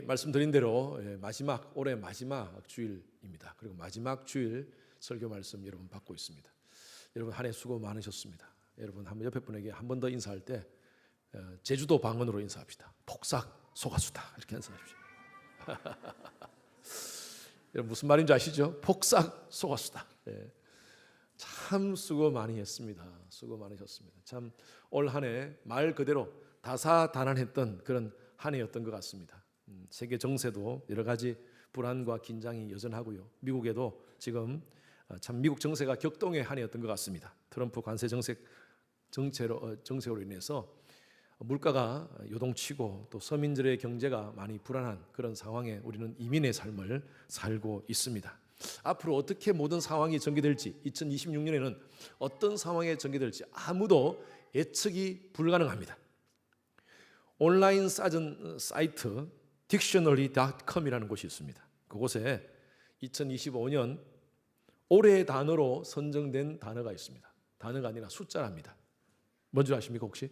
말씀드린 대로 올해 마지막 주일입니다. 그리고 마지막 주일 설교 말씀 여러분 받고 있습니다. 여러분 한 해 수고 많으셨습니다. 여러분 한번 옆에 분에게 한 번 더 인사할 때 제주도 방언으로 인사합시다. 폭삭 속았수다 이렇게 인사하십시오. 여러분 무슨 말인지 아시죠? 폭삭 속았수다. 참 수고 많이 했습니다. 수고 많으셨습니다. 참 올 한 해 말 그대로 다사다난했던 그런 한 해였던 것 같습니다. 세계 정세도 여러 가지 불안과 긴장이 여전하고요. 미국에도 지금 참 미국 정세가 격동의 한 해였던 것 같습니다. 트럼프 관세 정책으로 인해서 물가가 요동치고 또 서민들의 경제가 많이 불안한 그런 상황에 우리는 이민의 삶을 살고 있습니다. 앞으로 어떻게 모든 상황이 전개될지, 2026년에는 어떤 상황에 전개될지 아무도 예측이 불가능합니다. 온라인 사전 사이트 dictionary.com이라는 곳이 있습니다. 그곳에 2025년 올해의 단어로 선정된 단어가 있습니다. 단어가 아니라 숫자랍니다. 뭔지 아십니까 혹시?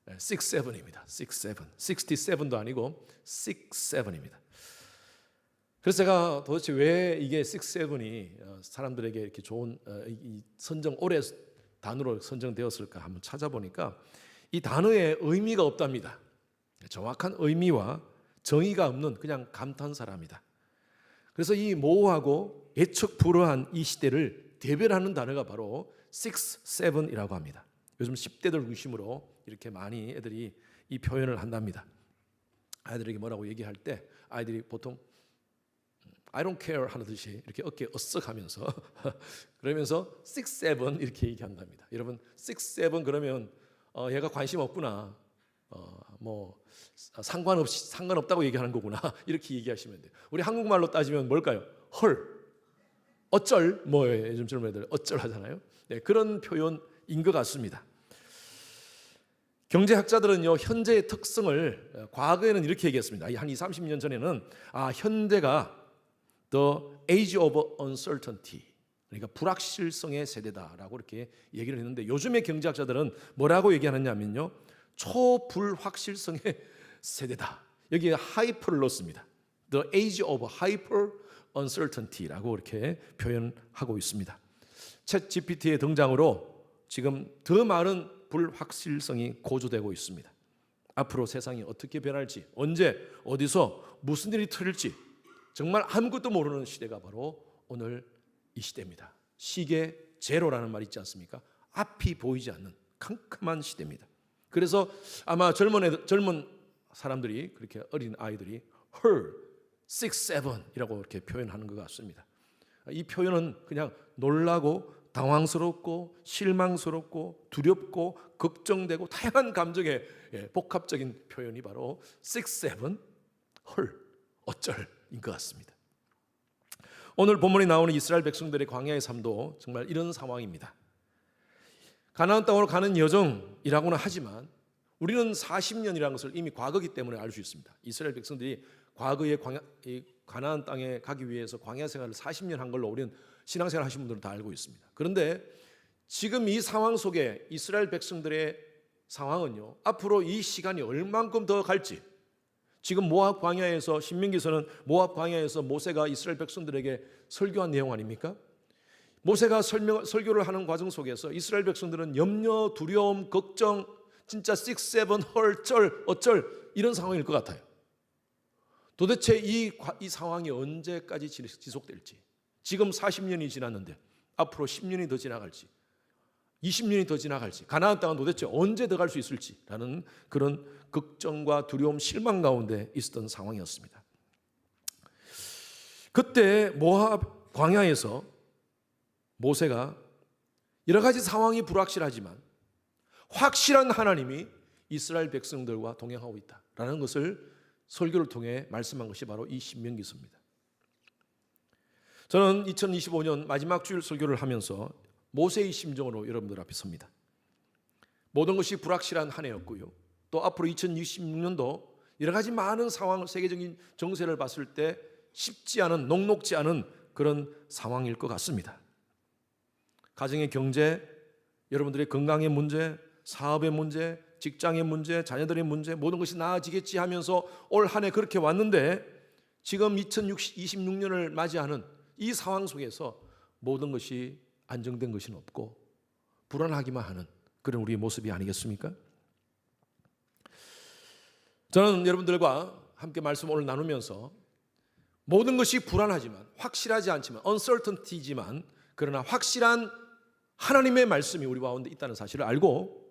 67입니다. 67. 67도 아니고 67입니다. 그래서 제가 도대체 왜 이게 67이 사람들에게 이렇게 좋은 이 올해 단어로 선정되었을까 한번 찾아보니까 이 단어에 의미가 없답니다. 정확한 의미와 정의가 없는 그냥 감탄사랍니다. 그래서 이 모호하고 예측 불허한 이 시대를 대변하는 단어가 바로 67이라고 합니다. 요즘 10대들 중심으로 이렇게 많이 애들이 이 표현을 한답니다. 아이들에게 뭐라고 얘기할 때 아이들이 보통 I don't care 하듯이 이렇게 어깨에 어쓱하면서 그러면서 67 이렇게 얘기한답니다. 여러분 67 그러면 얘가 관심 없구나. 상관없다고 얘기하는 거구나. 이렇게 얘기하시면 돼요. 우리 한국말로 따지면 뭘까요? 헐, 어쩔, 뭐예요? 요즘 젊은 애들 어쩔 하잖아요. 네, 그런 표현인 것 같습니다. 경제학자들은요, 현재의 특성을 과거에는 이렇게 얘기했습니다. 한 20, 30년 전에는 현대가 the age of uncertainty, 그러니까 불확실성의 세대다라고 이렇게 얘기를 했는데 요즘의 경제학자들은 뭐라고 얘기하느냐면요, 초불확실성의 세대다. 여기에 hyper를 넣습니다. The age of hyper uncertainty라고 이렇게 표현하고 있습니다. 챗 GPT의 등장으로 지금 더 많은 불확실성이 고조되고 있습니다. 앞으로 세상이 어떻게 변할지, 언제, 어디서 무슨 일이 터질지 정말 아무것도 모르는 시대가 바로 오늘 이 시대입니다. 시계 제로라는 말이 있지 않습니까? 앞이 보이지 않는 캄캄한 시대입니다. 그래서 아마 젊은 사람들이, 그렇게 어린 아이들이 her 67이라고 이렇게 표현하는 것 같습니다. 이 표현은 그냥 놀라고 당황스럽고 실망스럽고 두렵고 걱정되고 다양한 감정의 복합적인 표현이 바로 67, 헐, 어쩔인 것 같습니다. 오늘 본문에 나오는 이스라엘 백성들의 광야의 삶도 정말 이런 상황입니다. 가나안 땅으로 가는 여정이라고는 하지만 우리는 40년이라는 것을 이미 과거이기 때문에 알 수 있습니다. 이스라엘 백성들이 과거에 가나안 땅에 가기 위해서 광야 생활을 40년 한 걸로 우리는 신앙생활 하신 분들은 다 알고 있습니다. 그런데 지금 이 상황 속에 이스라엘 백성들의 상황은요, 앞으로 이 시간이 얼만큼 더 갈지, 지금 모압 광야에서, 신명기서는 모압 광야에서 모세가 이스라엘 백성들에게 설교한 내용 아닙니까? 모세가 설교를 하는 과정 속에서 이스라엘 백성들은 염려, 두려움, 걱정, 진짜 67, 헐, 쩔, 어쩔 이런 상황일 것 같아요. 도대체 이 상황이 언제까지 지속될지, 지금 40년이 지났는데 앞으로 10년이 더 지나갈지, 20년이 더 지나갈지, 가나안 땅은 도대체 언제 더 갈 수 있을지라는 그런 걱정과 두려움, 실망 가운데 있었던 상황이었습니다. 그때 모압 광야에서 모세가 여러 가지 상황이 불확실하지만 확실한 하나님이 이스라엘 백성들과 동행하고 있다라는 것을 설교를 통해 말씀한 것이 바로 이 신명기서입니다. 저는 2025년 마지막 주일 설교를 하면서 모세의 심정으로 여러분들 앞에 섭니다. 모든 것이 불확실한 한 해였고요. 또 앞으로 2026년도 여러 가지 많은 상황, 세계적인 정세를 봤을 때 쉽지 않은, 녹록지 않은 그런 상황일 것 같습니다. 가정의 경제, 여러분들의 건강의 문제, 사업의 문제, 직장의 문제, 자녀들의 문제, 모든 것이 나아지겠지 하면서 올 한 해 그렇게 왔는데 지금 2026년을 맞이하는 이 상황 속에서 모든 것이 안정된 것은 없고 불안하기만 하는 그런 우리의 모습이 아니겠습니까? 저는 여러분들과 함께 말씀 오늘 나누면서 모든 것이 불안하지만, 확실하지 않지만, uncertainty지만, 그러나 확실한 하나님의 말씀이 우리 가운데 있다는 사실을 알고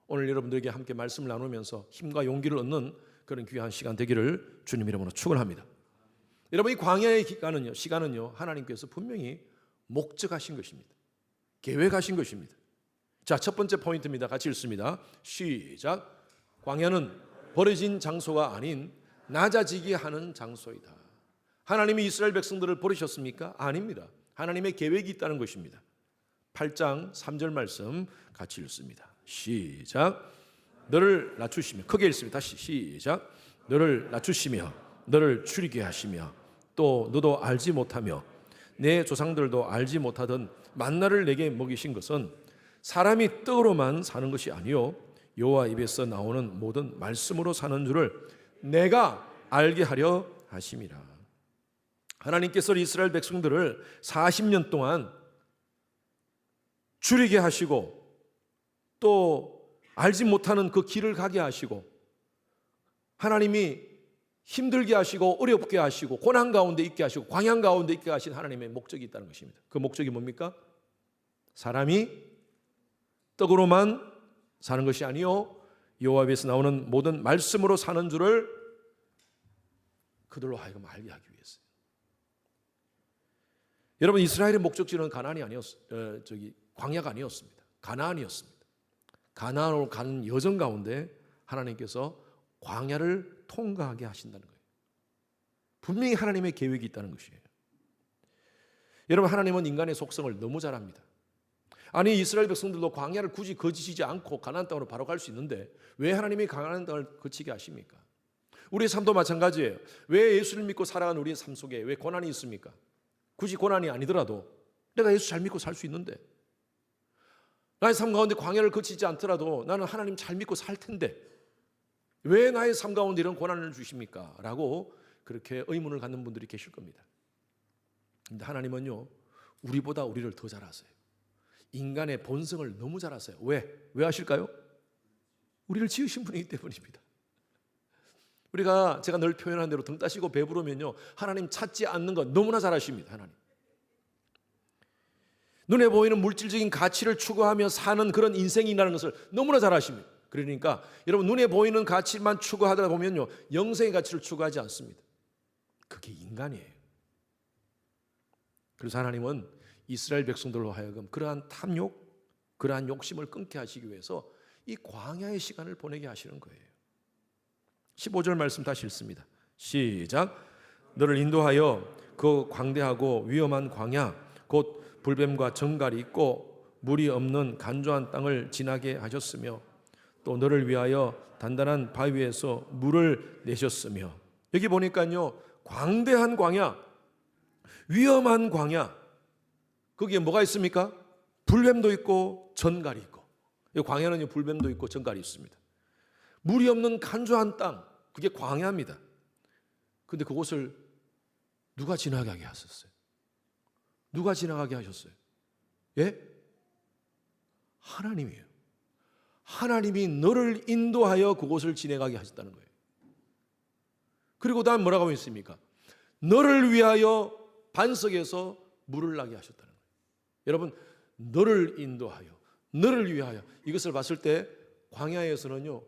오늘 여러분들에게 함께 말씀을 나누면서 힘과 용기를 얻는 그런 귀한 시간 되기를 주님 이름으로 축원합니다. 여러분, 이 광야의 시간은요 하나님께서 분명히 목적하신 것입니다. 계획하신 것입니다. 자, 첫 번째 포인트입니다. 같이 읽습니다. 시작. 광야는 버려진 장소가 아닌 낮아지게 하는 장소이다. 하나님이 이스라엘 백성들을 버리셨습니까? 아닙니다. 하나님의 계획이 있다는 것입니다. 8장 3절 말씀 같이 읽습니다. 시작. 너를 낮추시며, 크게 읽습니다. 다시 시작. 너를 낮추시며 너를 추리게 하시며 또 너도 알지 못하며 내 조상들도 알지 못하던 만나를 내게 먹이신 것은 사람이 떡으로만 사는 것이 아니요 여호와 입에서 나오는 모든 말씀으로 사는 줄을 내가 알게 하려 하심이라. 하나님께서 이스라엘 백성들을 40년 동안 줄이게 하시고 또 알지 못하는 그 길을 가게 하시고 하나님이 힘들게 하시고 어렵게 하시고 고난 가운데 있게 하시고 광야 가운데 있게 하신 하나님의 목적이 있다는 것입니다. 그 목적이 뭡니까? 사람이 떡으로만 사는 것이 아니요 여호와 앞에서 나오는 모든 말씀으로 사는 줄을 그들로 하여금 알게 하기 위해서요. 여러분, 이스라엘의 목적지는 가나안이 광야가 아니었습니다. 가나안이었습니다. 가나안으로 가는 여정 가운데 하나님께서 광야를 통과하게 하신다는 거예요. 분명히 하나님의 계획이 있다는 것이에요. 여러분, 하나님은 인간의 속성을 너무 잘 압니다. 아니, 이스라엘 백성들도 광야를 굳이 거치지 않고 가나안 땅으로 바로 갈 수 있는데 왜 하나님이 가나안 땅을 거치게 하십니까? 우리의 삶도 마찬가지예요. 왜 예수를 믿고 살아가는 우리의 삶 속에 왜 고난이 있습니까? 굳이 고난이 아니더라도 내가 예수 잘 믿고 살 수 있는데, 나의 삶 가운데 광야를 거치지 않더라도 나는 하나님 잘 믿고 살 텐데 왜 나의 삶 가운데 이런 고난을 주십니까? 라고 그렇게 의문을 갖는 분들이 계실 겁니다. 그런데 하나님은요 우리보다 우리를 더 잘 아세요. 인간의 본성을 너무 잘 아세요. 왜 아실까요? 우리를 지으신 분이기 때문입니다. 제가 늘 표현한 대로 등 따시고 배부르면요 하나님 찾지 않는 건 너무나 잘 아십니다. 하나님 눈에 보이는 물질적인 가치를 추구하며 사는 그런 인생이라는 것을 너무나 잘 아십니다. 그러니까 여러분, 눈에 보이는 가치만 추구하다 보면요 영생의 가치를 추구하지 않습니다. 그게 인간이에요. 그래서 하나님은 이스라엘 백성들로 하여금 그러한 탐욕, 그러한 욕심을 끊게 하시기 위해서 이 광야의 시간을 보내게 하시는 거예요. 15절 말씀 다시 읽습니다. 시작. 너를 인도하여 그 광대하고 위험한 광야 곧 불뱀과 정갈이 있고 물이 없는 간조한 땅을 지나게 하셨으며 또 너를 위하여 단단한 바위에서 물을 내셨으며, 여기 보니까요 광대한 광야, 위험한 광야, 거기에 뭐가 있습니까? 불뱀도 있고 전갈이 있고, 이 광야는 불뱀도 있고 전갈이 있습니다. 물이 없는 간조한 땅, 그게 광야입니다. 근데 그곳을 누가 지나가게 하셨어요? 누가 지나가게 하셨어요? 예? 하나님이에요. 하나님이 너를 인도하여 그곳을 지나가게 하셨다는 거예요. 그리고 다음 뭐라고 하고 있습니까? 너를 위하여 반석에서 물을 나게 하셨다는 거예요. 여러분, 너를 인도하여, 너를 위하여, 이것을 봤을 때 광야에서는요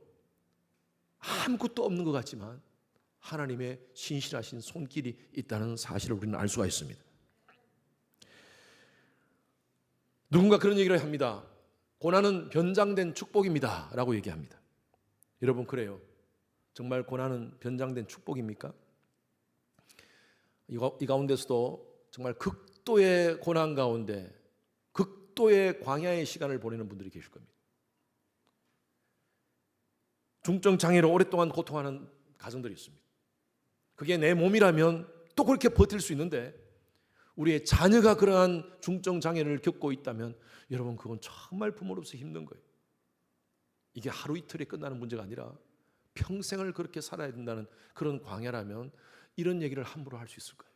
아무것도 없는 것 같지만 하나님의 신실하신 손길이 있다는 사실을 우리는 알 수가 있습니다. 누군가 그런 얘기를 합니다. 고난은 변장된 축복입니다 라고 얘기합니다. 여러분, 그래요? 정말 고난은 변장된 축복입니까? 이 가운데서도 정말 극도의 고난 가운데 극도의 광야의 시간을 보내는 분들이 계실 겁니다. 중증 장애로 오랫동안 고통하는 가정들이 있습니다. 그게 내 몸이라면 또 그렇게 버틸 수 있는데 우리의 자녀가 그러한 중증 장애를 겪고 있다면 여러분, 그건 정말 부모로서 힘든 거예요. 이게 하루 이틀에 끝나는 문제가 아니라 평생을 그렇게 살아야 된다는 그런 광야라면 이런 얘기를 함부로 할 수 있을까요?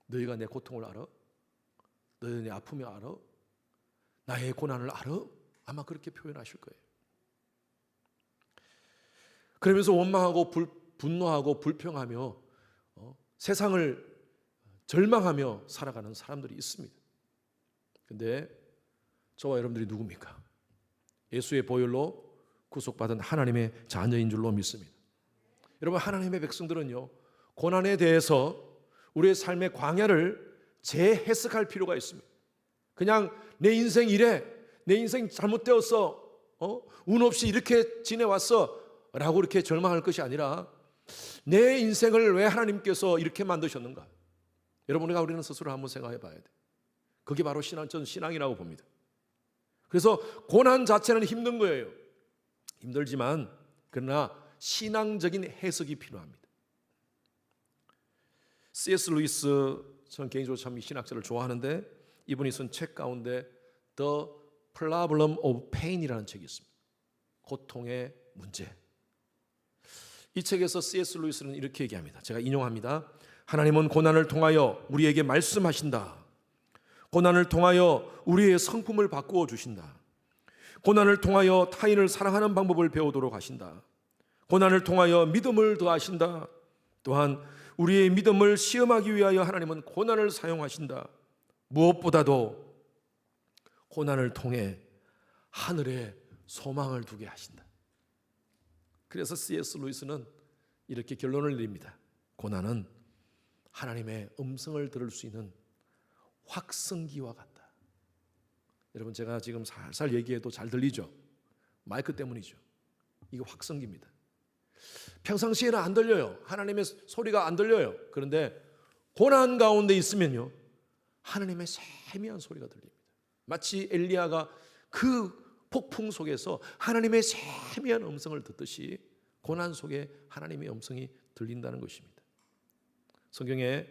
너희가 내 고통을 알아? 너희가 내 아픔을 알아? 나의 고난을 알아? 아마 그렇게 표현하실 거예요. 그러면서 원망하고 분노하고 불평하며 세상을 절망하며 살아가는 사람들이 있습니다. 근데 저와 여러분들이 누굽니까? 예수의 보혈로 구속받은 하나님의 자녀인 줄로 믿습니다. 여러분, 하나님의 백성들은요, 고난에 대해서 우리의 삶의 광야를 재해석할 필요가 있습니다. 그냥 내 인생 이래, 내 인생 잘못되었어, 운 없이 이렇게 지내왔어 라고 이렇게 절망할 것이 아니라 내 인생을 왜 하나님께서 이렇게 만드셨는가? 여러분, 우리는 스스로 한번 생각해 봐야 돼. 그게 바로 저는 신앙이라고 봅니다. 그래서 고난 자체는 힘든 거예요. 힘들지만 그러나 신앙적인 해석이 필요합니다. C.S. 루이스, 저는 개인적으로 참 이 신학자를 좋아하는데 이분이 쓴 책 가운데 The Problem of Pain이라는 책이 있습니다. 고통의 문제. 이 책에서 C.S. 루이스는 이렇게 얘기합니다. 제가 인용합니다. 하나님은 고난을 통하여 우리에게 말씀하신다. 고난을 통하여 우리의 성품을 바꾸어 주신다. 고난을 통하여 타인을 사랑하는 방법을 배우도록 하신다. 고난을 통하여 믿음을 더하신다. 또한 우리의 믿음을 시험하기 위하여 하나님은 고난을 사용하신다. 무엇보다도 고난을 통해 하늘에 소망을 두게 하신다. 그래서 C.S. 루이스는 이렇게 결론을 내립니다. 고난은 하나님의 음성을 들을 수 있는 확성기와 같다. 여러분, 제가 지금 살살 얘기해도 잘 들리죠? 마이크 때문이죠. 이게 확성기입니다. 평상시에는 안 들려요. 하나님의 소리가 안 들려요. 그런데 고난 가운데 있으면요, 하나님의 세미한 소리가 들립니다. 마치 엘리야가 그 폭풍 속에서 하나님의 세미한 음성을 듣듯이 고난 속에 하나님의 음성이 들린다는 것입니다. 성경에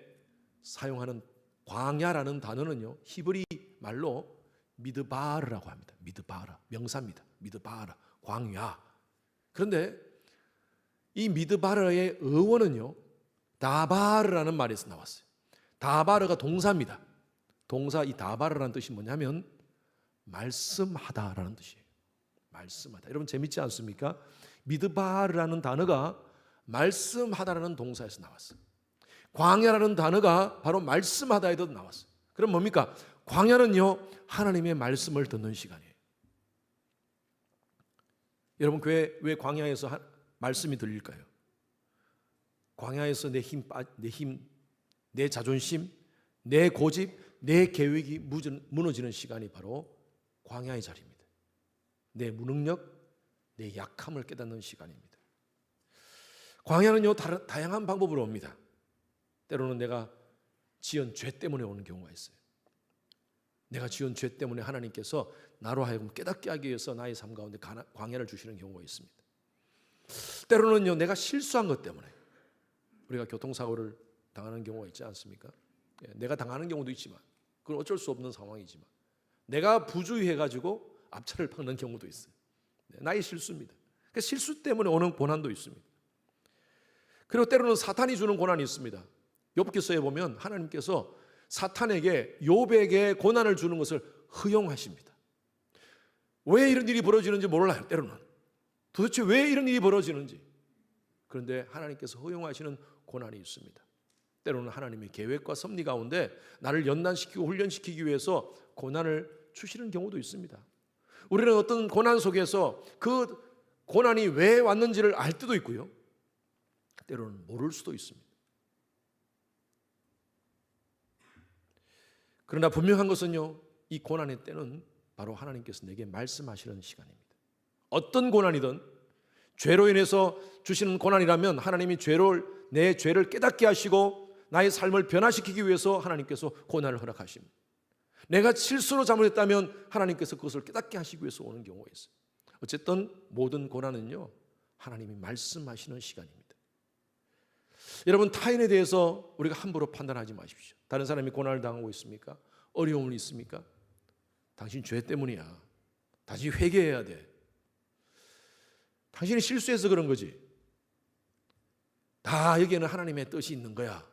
사용하는 광야라는 단어는요, 히브리 말로 미드바르라고 합니다. 미드바라, 명사입니다. 미드바라, 광야. 그런데 이 미드바르의 어원은요, 다바르라는 말에서 나왔어요. 다바르가 동사입니다. 동사 이 다바르라는 뜻이 뭐냐면 말씀하다라는 뜻이에요. 말씀하다. 여러분, 재밌지 않습니까? 미드바르라는 단어가 말씀하다라는 동사에서 나왔어요. 광야라는 단어가 바로 말씀하다에도 나왔어요. 그럼 뭡니까? 광야는요, 하나님의 말씀을 듣는 시간이에요. 여러분, 왜 광야에서 말씀이 들릴까요? 광야에서 내 힘, 내 자존심, 내 고집, 내 계획이 무너지는 시간이 바로 광야의 자리입니다. 내 무능력, 내 약함을 깨닫는 시간입니다. 광야는요, 다양한 방법으로 옵니다. 때로는 내가 지은 죄 때문에 오는 경우가 있어요. 내가 지은 죄 때문에 하나님께서 나로 하여금 깨닫게 하기 위해서 나의 삶 가운데 광야를 주시는 경우가 있습니다. 때로는요, 내가 실수한 것 때문에 우리가 교통사고를 당하는 경우가 있지 않습니까? 내가 당하는 경우도 있지만 그건 어쩔 수 없는 상황이지만 내가 부주의해가지고 앞차를 박는 경우도 있어요. 나의 실수입니다. 그러니까 실수 때문에 오는 고난도 있습니다. 그리고 때로는 사탄이 주는 고난이 있습니다. 욥기서에 보면 하나님께서 사탄에게 욥에게 고난을 주는 것을 허용하십니다. 왜 이런 일이 벌어지는지 몰라요. 때로는 도대체 왜 이런 일이 벌어지는지. 그런데 하나님께서 허용하시는 고난이 있습니다. 때로는 하나님의 계획과 섭리 가운데 나를 연단시키고 훈련시키기 위해서 고난을 주시는 경우도 있습니다. 우리는 어떤 고난 속에서 그 고난이 왜 왔는지를 알 때도 있고요, 때로는 모를 수도 있습니다. 그러나 분명한 것은요, 이 고난의 때는 바로 하나님께서 내게 말씀하시는 시간입니다. 어떤 고난이든 죄로 인해서 주시는 고난이라면 하나님이 내 죄를 깨닫게 하시고 나의 삶을 변화시키기 위해서 하나님께서 고난을 허락하십니다. 내가 실수로 잘못했다면 하나님께서 그것을 깨닫게 하시기 위해서 오는 경우가 있어요. 어쨌든 모든 고난은요, 하나님이 말씀하시는 시간입니다. 여러분, 타인에 대해서 우리가 함부로 판단하지 마십시오. 다른 사람이 고난을 당하고 있습니까? 어려움을 있습니까? 당신 죄 때문이야. 다시 회개해야 돼. 당신이 실수해서 그런 거지. 다 여기에는 하나님의 뜻이 있는 거야.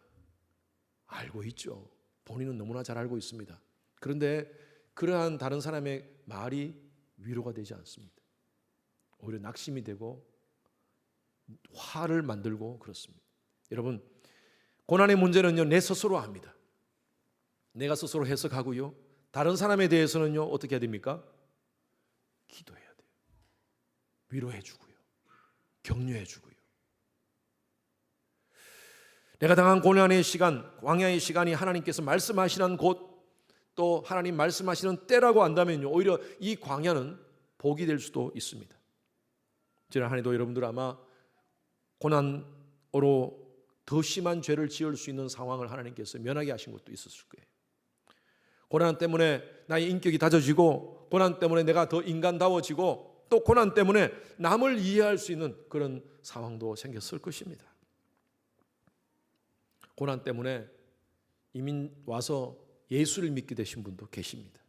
알고 있죠. 본인은 너무나 잘 알고 있습니다. 그런데 그러한 다른 사람의 말이 위로가 되지 않습니다. 오히려 낙심이 되고 화를 만들고 그렇습니다. 여러분, 고난의 문제는요, 내 스스로 합니다. 내가 스스로 해석하고요. 다른 사람에 대해서는요, 어떻게 해야 됩니까? 기도해야 돼요. 위로해 주고요. 격려해 주고요. 내가 당한 고난의 시간, 광야의 시간이 하나님께서 말씀하시는 곳, 또 하나님 말씀하시는 때라고 안다면요, 오히려 이 광야는 복이 될 수도 있습니다. 지난 한 해도 여러분들 아마 고난으로 더 심한 죄를 지을 수 있는 상황을 하나님께서 면하게 하신 것도 있었을 거예요. 고난 때문에 나의 인격이 다져지고, 고난 때문에 내가 더 인간다워지고, 또 고난 때문에 남을 이해할 수 있는 그런 상황도 생겼을 것입니다. 고난 때문에 이민 와서 예수를 믿게 되신 분도 계십니다.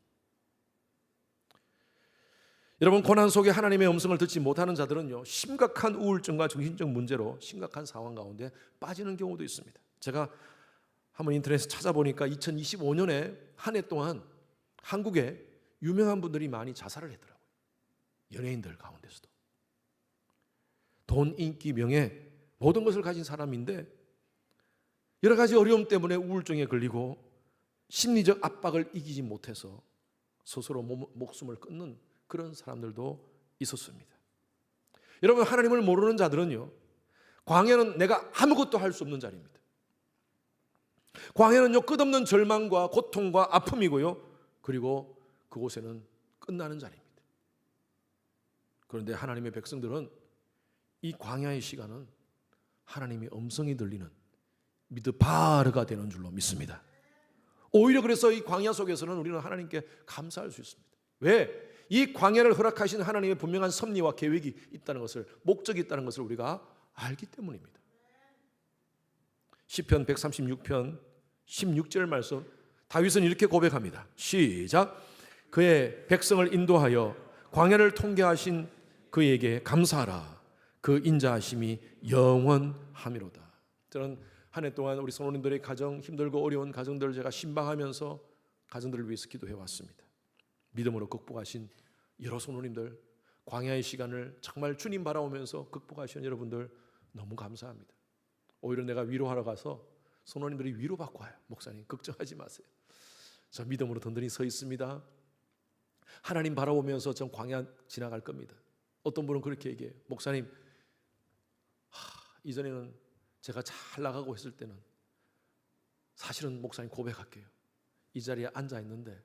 여러분, 고난 속에 하나님의 음성을 듣지 못하는 자들은요, 심각한 우울증과 정신적 문제로 심각한 상황 가운데 빠지는 경우도 있습니다. 제가 한번 인터넷에서 찾아보니까 2025년에 한 해 동안 한국에 유명한 분들이 많이 자살을 했더라고요. 연예인들 가운데서도. 돈, 인기, 명예 모든 것을 가진 사람인데 여러 가지 어려움 때문에 우울증에 걸리고 심리적 압박을 이기지 못해서 스스로 목숨을 끊는 그런 사람들도 있었습니다. 여러분, 하나님을 모르는 자들은요, 광야는 내가 아무것도 할 수 없는 자리입니다. 광야는요, 끝없는 절망과 고통과 아픔이고요, 그리고 그곳에는 끝나는 자리입니다. 그런데 하나님의 백성들은 이 광야의 시간은 하나님의 음성이 들리는 미드바르가 되는 줄로 믿습니다. 오히려 그래서 이 광야 속에서는 우리는 하나님께 감사할 수 있습니다. 왜? 이 광야를 허락하신 하나님의 분명한 섭리와 계획이 있다는 것을, 목적이 있다는 것을 우리가 알기 때문입니다. 시편 136편 16절 말씀, 다윗은 이렇게 고백합니다. 시작. 그의 백성을 인도하여 광야를 통계하신 그에게 감사하라. 그 인자하심이 영원하미로다. 저는 한 해 동안 우리 성도님들의 가정, 힘들고 어려운 가정들을 제가 신방하면서 가정들을 위해서 기도해 왔습니다. 믿음으로 극복하신 여러 성도님들, 광야의 시간을 정말 주님 바라보면서 극복하신 여러분들 너무 감사합니다. 오히려 내가 위로하러 가서 성도님들이 위로받고 와요. 목사님 걱정하지 마세요. 저 믿음으로 든든히 서 있습니다. 하나님 바라보면서 전 광야 지나갈 겁니다. 어떤 분은 그렇게 얘기해요. 목사님, 이전에는 제가 잘 나가고 했을 때는 사실은 목사님 고백할게요. 이 자리에 앉아 있는데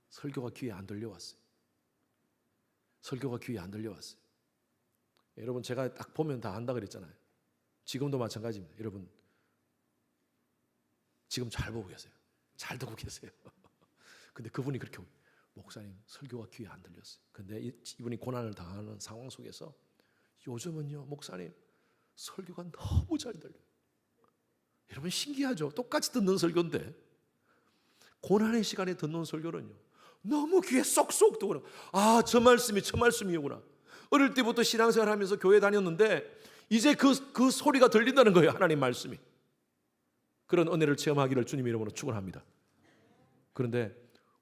설교가 귀에 안 들려왔어요. 설교가 귀에 안 들려왔어요. 여러분, 제가 딱 보면 다 안다 그랬잖아요. 지금도 마찬가지입니다. 여러분, 지금 잘 보고 계세요. 잘 듣고 계세요. 근데 그분이 그렇게, 목사님 설교가 귀에 안 들렸어요. 근데 이분이 고난을 당하는 상황 속에서 요즘은요, 목사님 설교가 너무 잘 들려요. 여러분, 신기하죠? 똑같이 듣는 설교인데 고난의 시간에 듣는 설교는요, 너무 귀에 쏙쏙 들어오고, 아, 저 말씀이 저 말씀이구나. 어릴 때부터 신앙생활 하면서 교회 다녔는데 이제 그 소리가 들린다는 거예요. 하나님 말씀이. 그런 은혜를 체험하기를 주님 이름으로 축원합니다. 그런데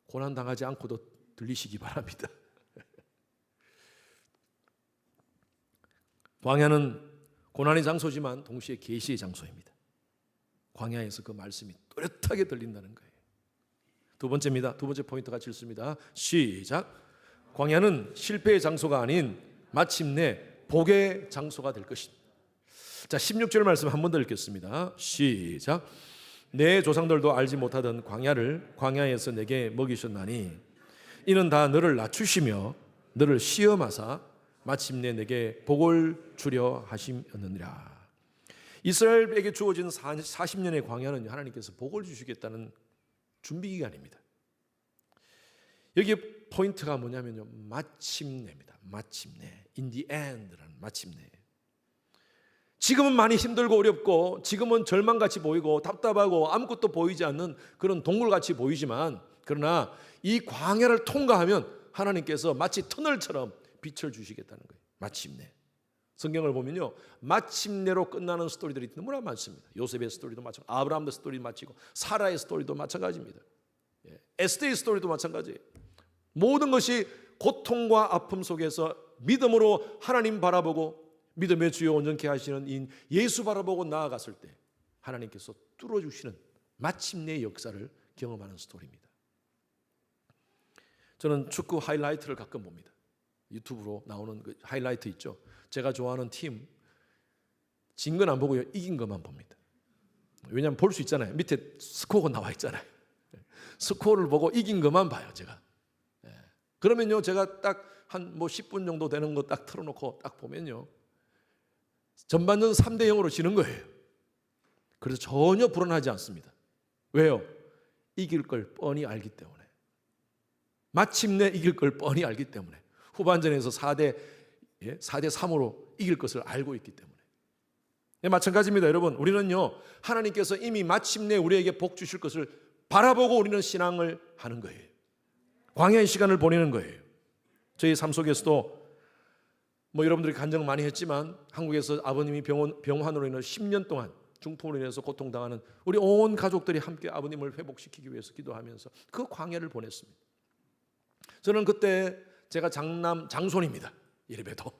고난 당하지 않고도 들리시기 바랍니다. 광야는 고난의 장소지만 동시에 계시의 장소입니다. 광야에서 그 말씀이 또렷하게 들린다는 거예요. 두 번째입니다. 두 번째 포인트 같이 읽습니다. 시작. 광야는 실패의 장소가 아닌 마침내 복의 장소가 될 것이다. 자, 16절 말씀 한 번 더 읽겠습니다. 시작. 내 조상들도 알지 못하던 광야를 광야에서 내게 먹이셨나니 이는 다 너를 낮추시며 너를 시험하사 마침내 내게 복을 주려 하심이었느니라. 이스라엘에게 주어진 40년의 광야는 하나님께서 복을 주시겠다는 준비 기간입니다. 여기 포인트가 뭐냐면요, 마침내입니다. 마침내, in the end라는 마침내. 지금은 많이 힘들고 어렵고 지금은 절망같이 보이고 답답하고 아무것도 보이지 않는 그런 동굴같이 보이지만, 그러나 이 광야를 통과하면 하나님께서 마치 터널처럼 빛을 주시겠다는 거예요. 마침내. 성경을 보면요, 마침내로 끝나는 스토리들이 너무나 많습니다. 요셉의 스토리도 마찬가지고, 아브라함의 스토리도 마치고, 사라의 스토리도 마찬가지입니다. 에스더의 스토리도 마찬가지예요. 모든 것이 고통과 아픔 속에서 믿음으로 하나님 바라보고 믿음의 주여 온전케 하시는 인 예수 바라보고 나아갔을 때 하나님께서 뚫어주시는 마침내의 역사를 경험하는 스토리입니다. 저는 축구 하이라이트를 가끔 봅니다. 유튜브로 나오는 그 하이라이트 있죠. 제가 좋아하는 팀 진 건 안 보고요, 이긴 것만 봅니다. 왜냐하면 볼 수 있잖아요. 밑에 스코어가 나와 있잖아요. 스코어를 보고 이긴 것만 봐요, 제가. 그러면요, 제가 딱 한 10분 정도 되는 거 딱 틀어놓고 딱 보면요, 전반전 3대0으로 지는 거예요. 그래서 전혀 불안하지 않습니다. 왜요? 이길 걸 뻔히 알기 때문에. 마침내 이길 걸 뻔히 알기 때문에. 후반전에서 4대3으로 이길 것을 알고 있기 때문에. 마찬가지입니다, 여러분. 우리는요, 하나님께서 이미 마침내 우리에게 복 주실 것을 바라보고 우리는 신앙을 하는 거예요. 광야의 시간을 보내는 거예요. 저희 삶 속에서도 여러분들이 간증 많이 했지만 한국에서 아버님이 병환으로 인해 10년 동안 중풍으로 인해서 고통당하는 우리 온 가족들이 함께 아버님을 회복시키기 위해서 기도하면서 그 광야를 보냈습니다. 저는 그때 제가 장손입니다. 이래봬도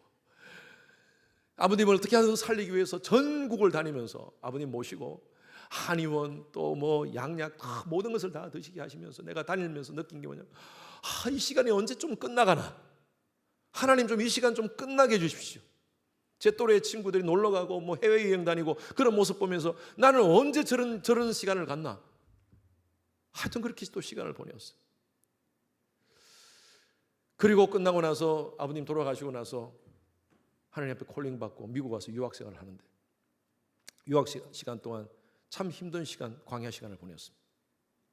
아버님을 어떻게 하든 살리기 위해서 전국을 다니면서 아버님 모시고 한의원 또 양약 모든 것을 다 드시게 하시면서 내가 다니면서 느낀 게 뭐냐면, 이 시간이 언제 좀 끝나가나, 하나님 좀 이 시간 좀 끝나게 해주십시오. 제 또래 친구들이 놀러가고 해외여행 다니고 그런 모습 보면서 나는 언제 저런 시간을 갖나. 하여튼 그렇게 또 시간을 보냈어요. 그리고 끝나고 나서 아버님 돌아가시고 나서 하나님 앞에 콜링 받고 미국 와서 유학생활을 하는데, 유학 시간 동안 참 힘든 시간, 광야 시간을 보냈습니다.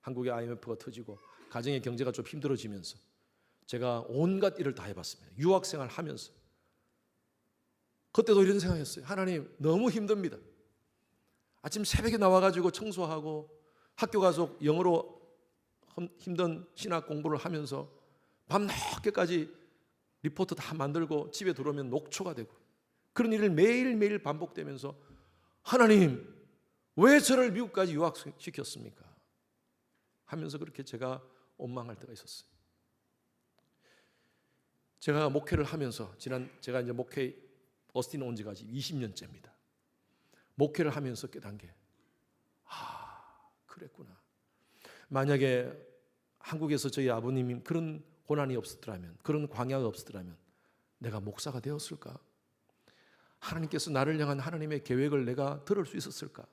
한국의 IMF가 터지고 가정의 경제가 좀 힘들어지면서 제가 온갖 일을 다 해봤습니다. 유학생활 하면서. 그때도 이런 생각했어요. 하나님, 너무 힘듭니다. 아침 새벽에 나와가지고 청소하고 학교 가서 영어로 힘든 신학 공부를 하면서 밤늦게까지 리포트 다 만들고 집에 들어오면 녹초가 되고 그런 일을 매일매일 반복되면서, 하나님, 왜 저를 미국까지 유학시켰습니까? 하면서 그렇게 제가 원망할 때가 있었어요. 제가 목회를 하면서 제가 이제 목회 어스틴 온 지가 20년째입니다. 목회를 하면서 깨달은 게, 그랬구나. 만약에 한국에서 저희 아버님이 그런 고난이 없었더라면, 그런 광야가 없었더라면 내가 목사가 되었을까? 하나님께서 나를 향한 하나님의 계획을 내가 들을 수 있었을까?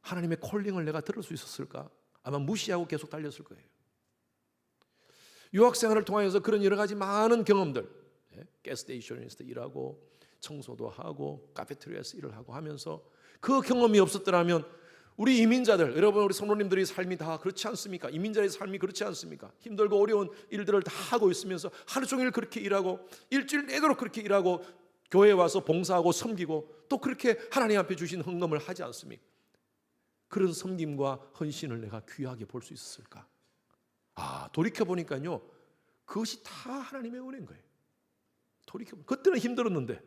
하나님의 콜링을 내가 들을 수 있었을까? 아마 무시하고 계속 달렸을 거예요. 유학생활을 통해서 그런 여러 가지 많은 경험들, 가스스테이션에서 일하고 청소도 하고 카페테리아에서 일을 하고 하면서 그 경험이 없었더라면 우리 이민자들, 여러분, 우리 성도님들의 삶이 다 그렇지 않습니까? 이민자의 삶이 그렇지 않습니까? 힘들고 어려운 일들을 다 하고 있으면서 하루 종일 그렇게 일하고 일주일 내도록 그렇게 일하고 교회에 와서 봉사하고 섬기고 또 그렇게 하나님 앞에 주신 헌금을 하지 않습니까? 그런 섬김과 헌신을 내가 귀하게 볼 수 있었을까? 돌이켜보니까요, 그것이 다 하나님의 은혜인 거예요. 그때는 힘들었는데,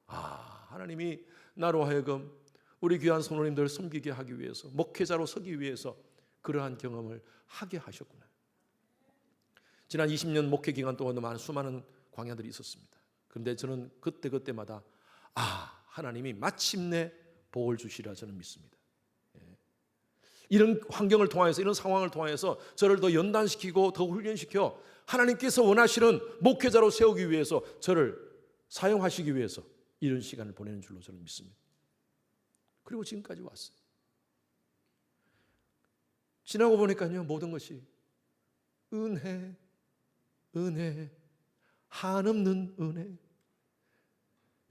하나님이 나로 하여금 우리 귀한 성도님들 섬기게 하기 위해서, 목회자로 서기 위해서 그러한 경험을 하게 하셨구나. 지난 20년 목회 기간 동안도 많은 수많은 광야들이 있었습니다. 그런데 저는 그때마다 하나님이 마침내 복을 주시리라 저는 믿습니다. 이런 환경을 통해서, 이런 상황을 통해서 저를 더 연단시키고 더 훈련시켜 하나님께서 원하시는 목회자로 세우기 위해서 저를 사용하시기 위해서 이런 시간을 보내는 줄로 저는 믿습니다. 그리고 지금까지 왔어요. 지나고 보니까요, 모든 것이 은혜, 한없는 은혜.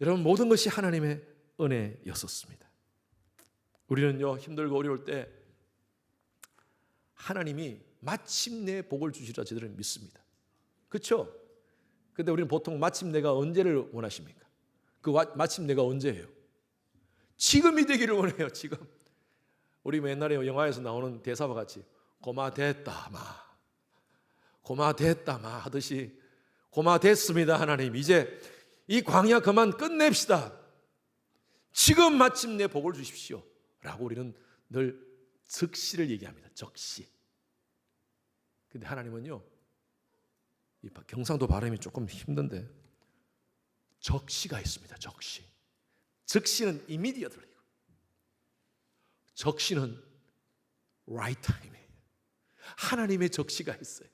여러분, 모든 것이 하나님의 은혜였었습니다. 우리는요, 힘들고 어려울 때 하나님이 마침내 복을 주시리라 저들은 믿습니다. 그렇죠? 근데 우리는 보통 마침내가 언제를 원하십니까? 그 마침내가 언제예요? 지금이 되기를 원해요. 지금. 우리 옛날에 영화에서 나오는 대사와 같이 고마됐다 마 하듯이 고마됐습니다. 하나님, 이제 이 광야 그만 끝냅시다. 지금 마침내 복을 주십시오 라고 우리는 늘 적시를 얘기합니다. 적시. 근데 하나님은요, 이 경상도 발음이 조금 힘든데 적시가 있습니다. 적시. 적시는 immediately, 적시는 right time이에요. 하나님의 적시가 있어요.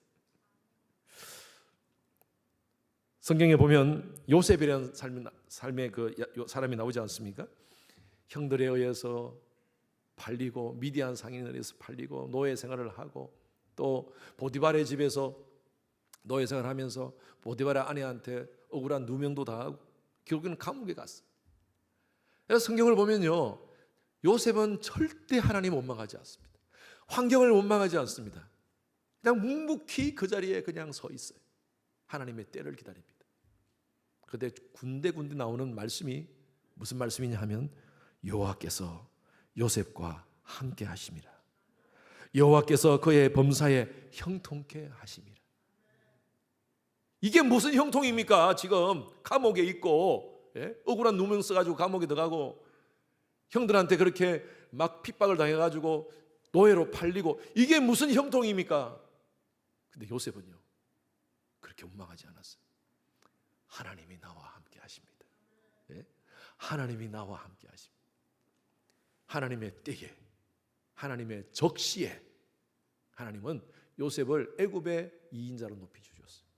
성경에 보면 요셉이라는 삶의 그 사람이 나오지 않습니까? 형들에 의해서 팔리고 미디안 상인에 의해서 팔리고 노예 생활을 하고 또 보디발의 집에서 노예 생활하면서 보디발의 아내한테 억울한 누명도 당하고 결국에는 감옥에 갔어요. 그래서 성경을 보면요, 요셉은 절대 하나님 원망하지 않습니다. 환경을 원망하지 않습니다. 그냥 묵묵히 그 자리에 그냥 서 있어요. 하나님의 때를 기다립니다. 그런데 군데군데 나오는 말씀이 무슨 말씀이냐 하면 여호와께서 요셉과 함께 하심이라. 여호와께서 그의 범사에 형통케 하심이라. 이게 무슨 형통입니까? 지금 감옥에 있고 억울한 누명 써가지고 감옥에 들어가고 형들한테 그렇게 막 핍박을 당해가지고 노예로 팔리고 이게 무슨 형통입니까? 근데 요셉은요 그렇게 원망하지 않았어요. 하나님이 나와 함께 하십니다. 하나님이 나와 함께 하십니다. 하나님의 때에, 하나님의 적시에 하나님은 요셉을 애굽의 2인자로 높이 주셨어요.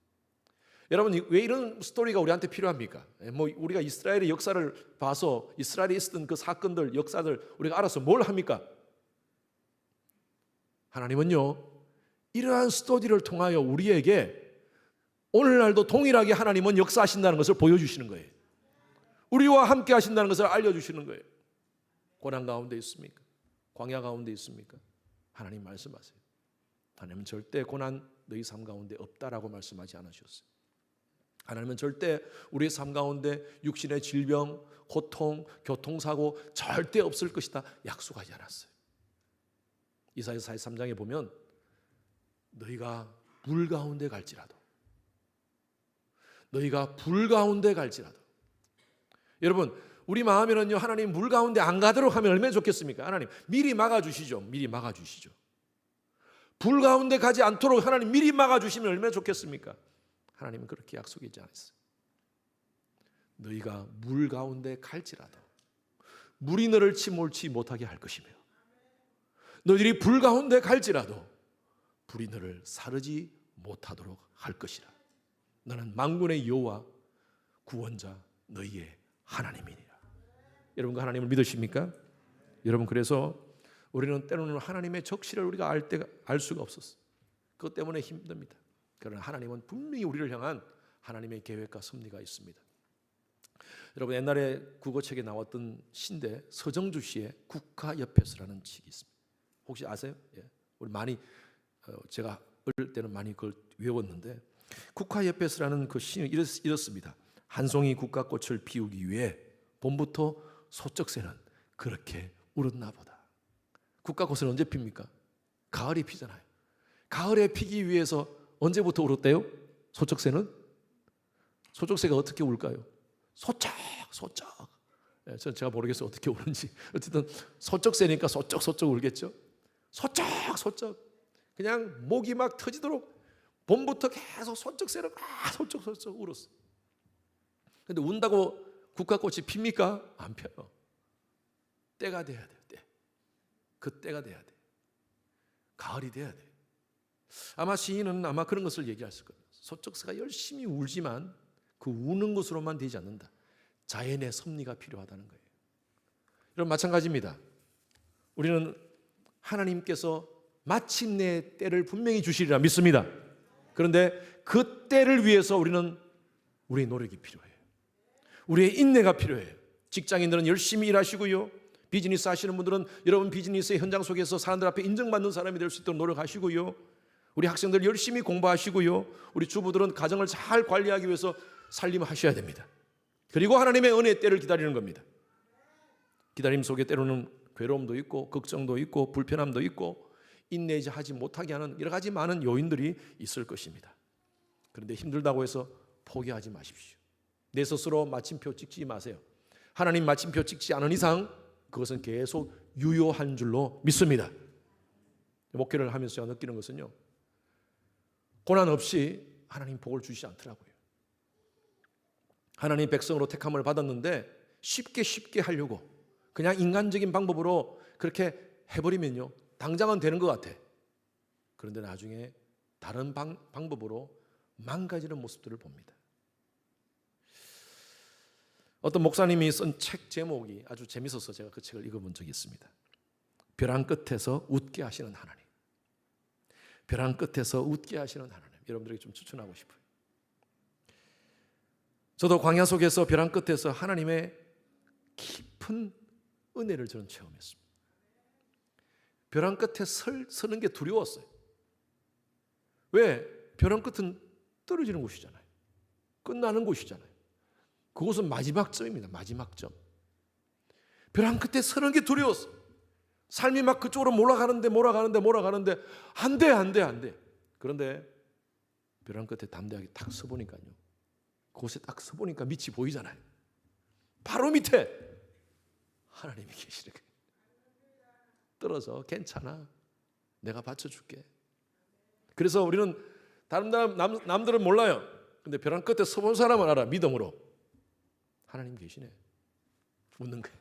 여러분, 왜 이런 스토리가 우리한테 필요합니까? 뭐 우리가 이스라엘의 역사를 봐서 이스라엘에 있었던 그 사건들, 역사들 우리가 알아서 뭘 합니까? 하나님은요 이러한 스토리를 통하여 우리에게 오늘날도 동일하게 하나님은 역사하신다는 것을 보여주시는 거예요. 우리와 함께 하신다는 것을 알려주시는 거예요. 고난 가운데 있습니까? 광야 가운데 있습니까? 하나님 말씀하세요. 하나님은 절대 고난 너희 삶 가운데 없다라고 말씀하지 않으셨어요. 하나님은 절대 우리의 삶 가운데 육신의 질병, 고통, 교통사고 절대 없을 것이다 약속하지 않았어요. 이사야 43장에 보면 너희가 물 가운데 갈지라도, 너희가 불 가운데 갈지라도. 여러분, 우리 마음에는요 하나님 물 가운데 안 가도록 하면 얼마나 좋겠습니까? 하나님 미리 막아주시죠. 미리 막아주시죠. 불 가운데 가지 않도록 하나님 미리 막아주시면 얼마나 좋겠습니까? 하나님은 그렇게 약속하지 않았어요. 너희가 물 가운데 갈지라도 물이 너를 침몰치 못하게 할 것이며 너희들이 불 가운데 갈지라도 불이 너를 사르지 못하도록 할 것이라. 나는 만군의 여호와 구원자 너희의 하나님이니라. 여러분, 그 하나님을 믿으십니까? 여러분, 그래서 우리는 때로는 하나님의 적시를 우리가 알 수가 없었어요. 그것 때문에 힘듭니다. 그러나 하나님은 분명히 우리를 향한 하나님의 계획과 섭리가 있습니다. 여러분, 옛날에 국어책에 나왔던 시인데 서정주 씨의 국가옆에서라는 책이 있습니다. 혹시 아세요? 예. 우리 많이 제가 어릴 때는 많이 그걸 외웠는데 국가옆에서라는 그 시는 이렇습니다. 한 송이 국가꽃을 피우기 위해 봄부터 소쩍새는 그렇게 울었나 보다. 국가꽃은 언제 핍니까? 가을에 피잖아요. 가을에 피기 위해서 언제부터 울었대요? 소쩍새는? 소쩍새가 어떻게 울까요? 소쩍. 제가 모르겠어요 어떻게 우는지. 어쨌든 소쩍새니까 소쩍 울겠죠. 소쩍. 그냥 목이 막 터지도록 봄부터 계속 소쩍새는 소쩍 울었어. 근데 운다고 국화꽃이 핍니까? 안 펴요. 때가 돼야 돼요. 때. 그 때가 돼야 돼. 가을이 돼야 돼. 아마 시인은 아마 그런 것을 얘기했을 거예요. 소쩍새가 열심히 울지만 그 우는 것으로만 되지 않는다. 자연의 섭리가 필요하다는 거예요. 여러분, 마찬가지입니다. 우리는 하나님께서 마침내 때를 분명히 주시리라 믿습니다. 그런데 그 때를 위해서 우리의 노력이 필요해요. 우리의 인내가 필요해요. 직장인들은 열심히 일하시고요. 비즈니스 하시는 분들은 여러분 비즈니스의 현장 속에서 사람들 앞에 인정받는 사람이 될 수 있도록 노력하시고요. 우리 학생들 열심히 공부하시고요. 우리 주부들은 가정을 잘 관리하기 위해서 살림하셔야 됩니다. 그리고 하나님의 은혜의 때를 기다리는 겁니다. 기다림 속에 때로는 괴로움도 있고 걱정도 있고 불편함도 있고 인내하지 하지 못하게 하는 여러 가지 많은 요인들이 있을 것입니다. 그런데 힘들다고 해서 포기하지 마십시오. 내 스스로 마침표 찍지 마세요. 하나님 마침표 찍지 않은 이상 그것은 계속 유효한 줄로 믿습니다. 목회를 하면서 제가 느끼는 것은요, 고난 없이 하나님 복을 주시지 않더라고요. 하나님 백성으로 택함을 받았는데 쉽게 하려고 그냥 인간적인 방법으로 그렇게 해버리면요, 당장은 되는 것 같아. 그런데 나중에 다른 방법으로 망가지는 모습들을 봅니다. 어떤 목사님이 쓴 책 제목이 아주 재밌어서 제가 그 책을 읽어본 적이 있습니다. 벼랑 끝에서 웃게 하시는 하나님. 벼랑 끝에서 웃게 하시는 하나님. 여러분들에게 좀 추천하고 싶어요. 저도 광야 속에서 벼랑 끝에서 하나님의 깊은 은혜를 저는 체험했습니다. 벼랑 끝에 서는 게 두려웠어요. 왜? 벼랑 끝은 떨어지는 곳이잖아요. 끝나는 곳이잖아요. 그곳은 마지막 점입니다. 마지막 점. 벼랑 끝에 서는 게 두려웠어. 삶이 막 그쪽으로 몰아가는데 안 돼. 그런데 벼랑 끝에 담대하게 딱 서보니까요, 그곳에 딱 서보니까 밑이 보이잖아요. 바로 밑에 하나님이 계시는 거예요. 떨어져, 괜찮아, 내가 받쳐줄게. 그래서 우리는 다른 남들은 몰라요. 근데 벼랑 끝에 서본 사람은 알아. 믿음으로 하나님 계시네. 웃는 거예요.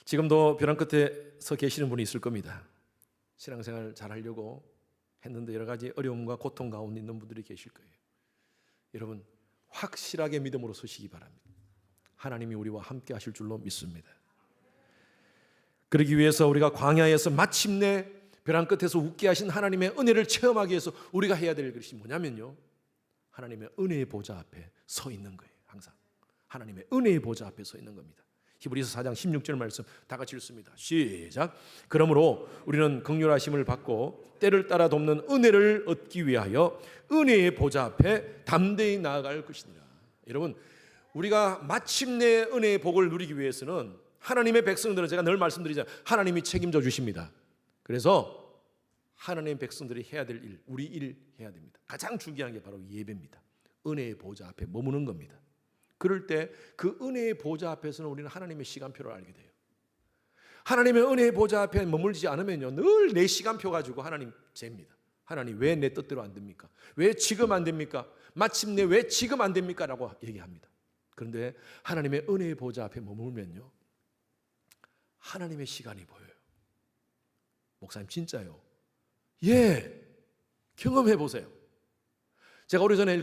지금도 벼랑 끝에 서 계시는 분이 있을 겁니다. 신앙생활 잘하려고 했는데 여러 가지 어려움과 고통 가운데 있는 분들이 계실 거예요. 여러분, 확실하게 믿음으로 서시기 바랍니다. 하나님이 우리와 함께 하실 줄로 믿습니다. 그러기 위해서 우리가 광야에서 마침내 벼랑 끝에서 웃게 하신 하나님의 은혜를 체험하기 위해서 우리가 해야 될 것이 뭐냐면요, 하나님의 은혜의 보좌 앞에 서 있는 거예요. 항상 하나님의 은혜의 보좌 앞에 서 있는 겁니다. 히브리서 4장 16절 말씀 다 같이 읽습니다. 시작. 그러므로 우리는 긍휼하심을 받고 때를 따라 돕는 은혜를 얻기 위하여 은혜의 보좌 앞에 담대히 나아갈 것이니라. 여러분, 우리가 마침내 은혜의 복을 누리기 위해서는 하나님의 백성들은, 제가 늘 말씀드리잖아요, 하나님이 책임져 주십니다. 그래서 하나님의 백성들이 해야 될 일, 우리 일 해야 됩니다. 가장 중요한 게 바로 예배입니다. 은혜의 보좌 앞에 머무는 겁니다. 그럴 때 그 은혜의 보좌 앞에서는 우리는 하나님의 시간표를 알게 돼요. 하나님의 은혜의 보좌 앞에 머물지 않으면요, 늘 내 시간표 가지고 하나님 잽니다. 하나님 왜 내 뜻대로 안 됩니까? 왜 지금 안 됩니까? 마침내 왜 지금 안 됩니까? 라고 얘기합니다. 그런데 하나님의 은혜의 보좌 앞에 머물면요, 하나님의 시간이 보여요. 목사님 진짜요? 예, 경험해 보세요. 제가 오래전에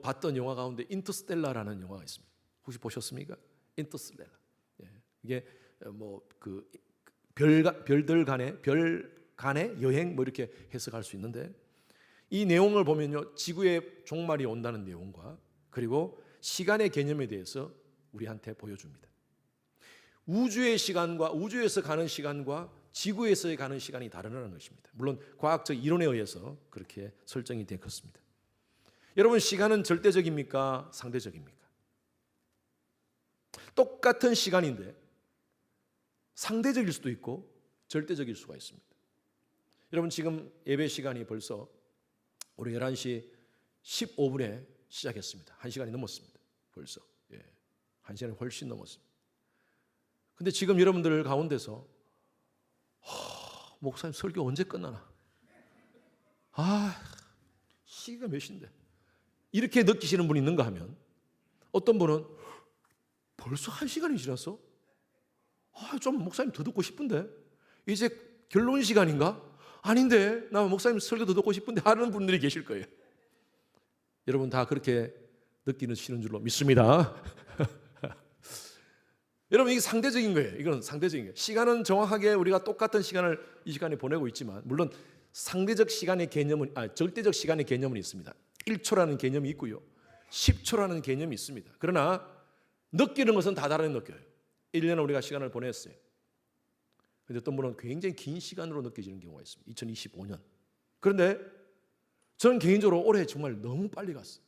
봤던 영화 가운데 인터스텔라라는 영화가 있습니다. 혹시 보셨습니까? 인터스텔라. 예, 이게 별들 간의 여행 이렇게 해석할 수 있는데, 이 내용을 보면요, 지구의 종말이 온다는 내용과 그리고 시간의 개념에 대해서 우리한테 보여줍니다. 우주의 시간과 우주에서 가는 시간과 지구에서 가는 시간이 다르다는 것입니다. 물론 과학적 이론에 의해서 그렇게 설정이 되었습니다. 여러분, 시간은 절대적입니까? 상대적입니까? 똑같은 시간인데 상대적일 수도 있고 절대적일 수가 있습니다. 여러분, 지금 예배 시간이 벌써 우리 11시 15분에 시작했습니다. 1시간이 넘었습니다. 벌써. 1시간이 훨씬 넘었습니다. 근데 지금 여러분들 가운데서 목사님 설교 언제 끝나나? 시기가 몇 시인데? 이렇게 느끼시는 분이 있는가 하면, 어떤 분은 벌써 1시간이 지났어? 좀 목사님 더 듣고 싶은데? 이제 결론 시간인가? 아닌데, 나 목사님 설교 더 듣고 싶은데 하는 분들이 계실 거예요. 여러분 다 그렇게 느끼시는 줄로 믿습니다. 여러분, 이게 상대적인 거예요. 이건 상대적인 거예요. 시간은 정확하게 우리가 똑같은 시간을 이 시간에 보내고 있지만, 물론 상대적 시간의 개념은, 절대적 시간의 개념은 있습니다. 1초라는 개념이 있고요, 10초라는 개념이 있습니다. 그러나 느끼는 것은 다 다르게 느껴요. 1년을 우리가 시간을 보냈어요. 그런데 어떤 분은 굉장히 긴 시간으로 느껴지는 경우가 있습니다. 2025년. 그런데 저는 개인적으로 올해 정말 너무 빨리 갔어요.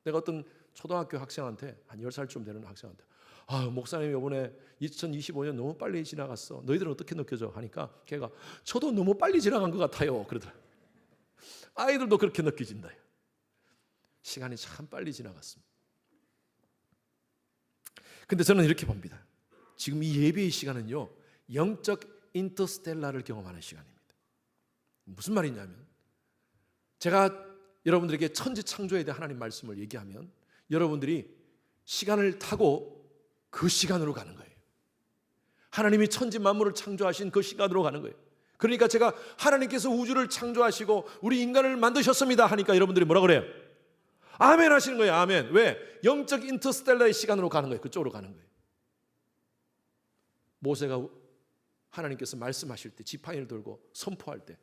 내가 어떤 초등학교 학생한테, 한 10살쯤 되는 학생한테, 목사님 이번에 2025년 너무 빨리 지나갔어. 너희들은 어떻게 느껴져? 하니까 걔가 저도 너무 빨리 지나간 것 같아요. 그러더라. 아이들도 그렇게 느껴진다. 시간이 참 빨리 지나갔습니다. 근데 저는 이렇게 봅니다. 지금 이 예배의 시간은요, 영적 인터스텔라를 경험하는 시간입니다. 무슨 말이냐면, 제가 여러분들에게 천지 창조에 대한 하나님 말씀을 얘기하면 여러분들이 시간을 타고 그 시간으로 가는 거예요. 하나님이 천지 만물을 창조하신 그 시간으로 가는 거예요. 그러니까 제가 하나님께서 우주를 창조하시고 우리 인간을 만드셨습니다 하니까 여러분들이 뭐라 그래요? 아멘 하시는 거예요. 아멘. 왜? 영적 인터스텔라의 시간으로 가는 거예요. 그쪽으로 가는 거예요. 모세가 하나님께서 말씀하실 때 지팡이를 들고 선포할 때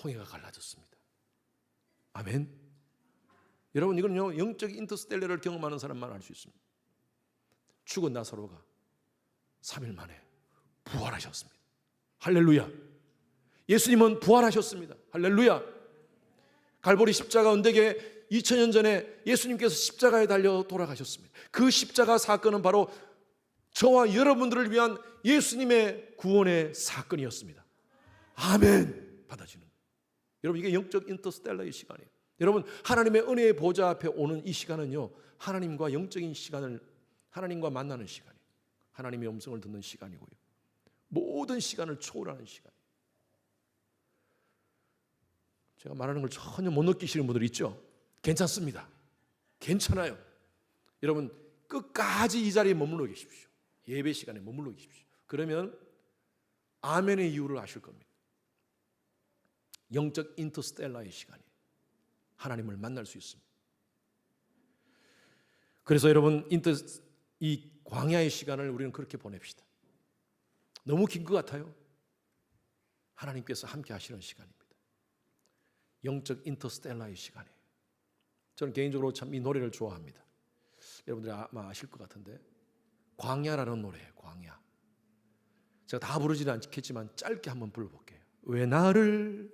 홍해가 갈라졌습니다. 아멘. 여러분, 이거는요, 영적 인터스텔라를 경험하는 사람만 알 수 있습니다. 죽은 나사로가 3일 만에 부활하셨습니다. 할렐루야. 예수님은 부활하셨습니다. 할렐루야. 갈보리 십자가 언덕에 2000년 전에 예수님께서 십자가에 달려 돌아가셨습니다. 그 십자가 사건은 바로 저와 여러분들을 위한 예수님의 구원의 사건이었습니다. 아멘. 받아주는 거예요. 여러분, 이게 영적 인터스텔라의 시간이에요. 여러분, 하나님의 은혜의 보좌 앞에 오는 이 시간은요, 하나님과 영적인 시간을, 하나님과 만나는 시간이에요. 하나님의 음성을 듣는 시간이고요, 모든 시간을 초월하는 시간이에요. 제가 말하는 걸 전혀 못 느끼시는 분들 있죠? 괜찮습니다. 괜찮아요. 여러분, 끝까지 이 자리에 머물러 계십시오. 예배 시간에 머물러 계십시오. 그러면 아멘의 이유를 아실 겁니다. 영적 인터스텔라의 시간이에요. 하나님을 만날 수 있습니다. 그래서 여러분, 이 광야의 시간을 우리는 그렇게 보냅시다. 너무 긴 것 같아요. 하나님께서 함께 하시는 시간입니다. 영적 인터스텔라의 시간이에요. 저는 개인적으로 참 이 노래를 좋아합니다. 여러분들이 아마 아실 것 같은데, 광야라는 노래예요. 광야. 제가 다 부르지는 않겠지만 짧게 한번 불러볼게요. 왜 나를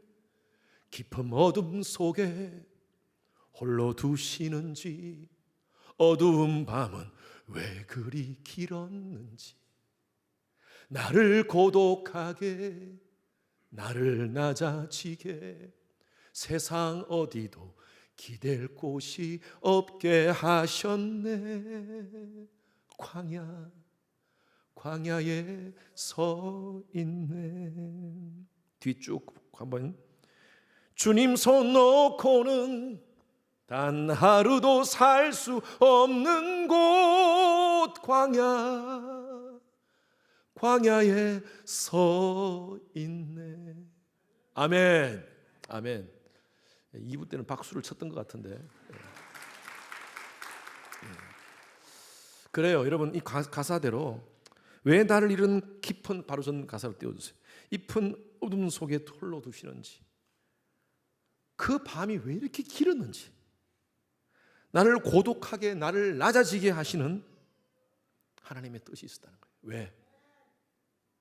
깊은 어둠 속에 홀로 두시는지, 어두운 밤은 왜 그리 길었는지, 나를 고독하게, 나를 낮아지게, 세상 어디도 기댈 곳이 없게 하셨네. 광야에 서 있네. 뒤쭉 한번. 주님 손 놓고는 단 하루도 살 수 없는 곳, 광야에 서 있네. 아멘. 아멘. 2부 때는 박수를 쳤던 것 같은데. 그래요. 여러분, 이 가사대로 왜 나를 이런 깊은, 바로 전 가사를 띄워주세요. 깊은 어둠 속에 홀로 두시는지, 그 밤이 왜 이렇게 길었는지, 나를 고독하게, 나를 낮아지게 하시는 하나님의 뜻이 있었다는 거예요. 왜?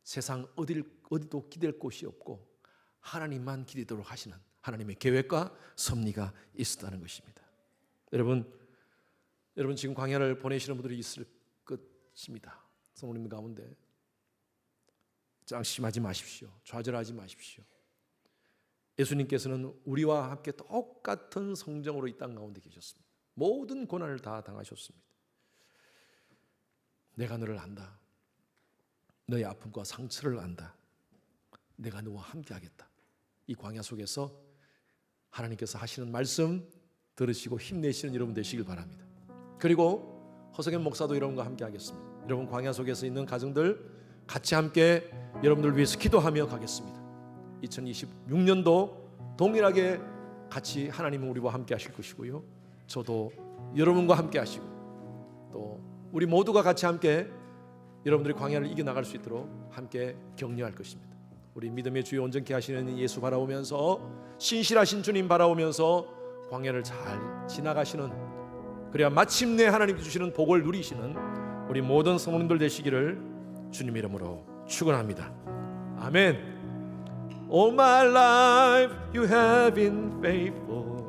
세상 어디도 기댈 곳이 없고 하나님만 기대도록 하시는 하나님의 계획과 섭리가 있었다는 것입니다. 여러분 지금 광야를 보내시는 분들이 있을 것입니다. 성도님 가운데 짱심하지 마십시오. 좌절하지 마십시오. 예수님께서는 우리와 함께 똑같은 성정으로 이 땅 가운데 계셨습니다. 모든 고난을 다 당하셨습니다. 내가 너를 안다. 너의 아픔과 상처를 안다. 내가 너와 함께 하겠다. 이 광야 속에서 하나님께서 하시는 말씀 들으시고 힘내시는 여러분 되시길 바랍니다. 그리고 허석연 목사도 여러분과 함께 하겠습니다. 여러분, 광야 속에서 있는 가정들 같이 함께 여러분들 위해서 기도하며 가겠습니다. 2026년도 동일하게 같이 하나님은 우리와 함께 하실 것이고요, 저도 여러분과 함께 하시고, 또 우리 모두가 같이 함께 여러분들이 광야를 이겨나갈 수 있도록 함께 격려할 것입니다. 우리 믿음의 주여 온전케 하시는 예수 바라보면서, 신실하신 주님 바라보면서 광야를 잘 지나가시는, 그래야 마침내 하나님 주시는 복을 누리시는 우리 모든 성도님들 되시기를 주님 이름으로 축원합니다. 아멘. All my life you have been faithful.